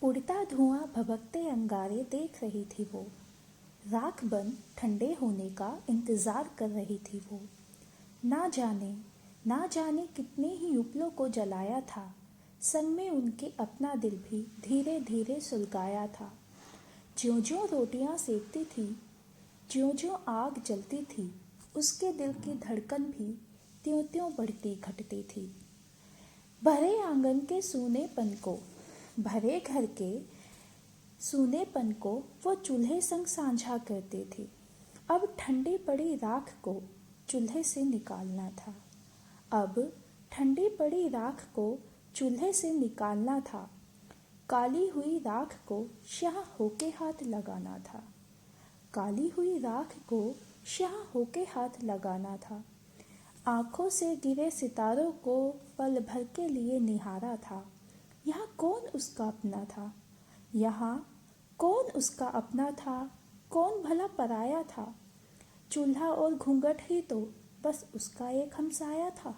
उड़ता धुआं भभकते अंगारे देख रही थी वो। राख बन ठंडे होने का इंतजार कर रही थी वो। ना जाने कितने ही उपलों को जलाया था। संग में उनके अपना दिल भी धीरे धीरे सुलगाया था। ज्यों ज्यों रोटियां सेकती थी, ज्यों ज्यों आग जलती थी, उसके दिल की धड़कन भी त्यों त्यों बढ़ती घटती थी। भरे आंगन के सूनेपन को, भरे घर के सूनेपन को वो चूल्हे संग साझा करते थे। अब ठंडी पड़ी राख को चूल्हे से निकालना था। अब ठंडी पड़ी राख को चूल्हे से निकालना था। काली हुई राख को स्याह होके हाथ लगाना था। काली हुई राख को स्याह होके हाथ लगाना था। आंखों से गिरे सितारों को पल भर के लिए निहारा था। यहाँ कौन उसका अपना था? यहाँ कौन उसका अपना था? कौन भला पराया था? चूल्हा और घूंघट ही तो बस उसका एक हमसाया था।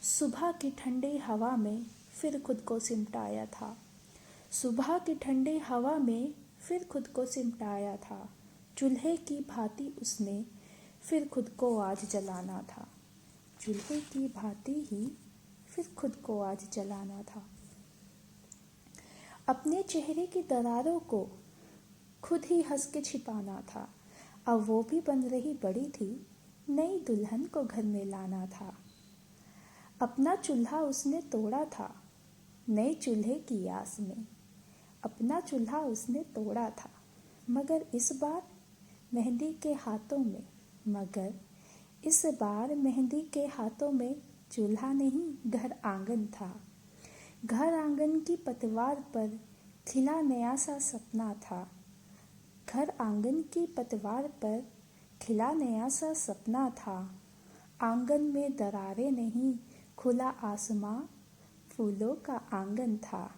सुबह की ठंडी हवा में फिर खुद को सिमटाया था। सुबह की ठंडी हवा में फिर खुद को सिमटाया था। चूल्हे की भांति उसने फिर खुद को आज जलाना था। चूल्हे की भांति ही फिर खुद को आज जलाना था। अपने चेहरे की दरारों को खुद ही हंस के छिपाना था। अब वो भी बन रही बड़ी थी, नई दुल्हन को घर में लाना था। अपना चूल्हा उसने तोड़ा था, नए चूल्हे की आस में। अपना चूल्हा उसने तोड़ा था, मगर इस बार मेहंदी के हाथों में, मगर इस बार मेहंदी के हाथों में चूल्हा नहीं, घर आंगन था। घर आंगन की पतवार पर खिला नया सा सपना था। घर आंगन की पतवार पर खिला नया सा सपना था। आंगन में दरारें नहीं, खुला आसमां, फूलों का आंगन था।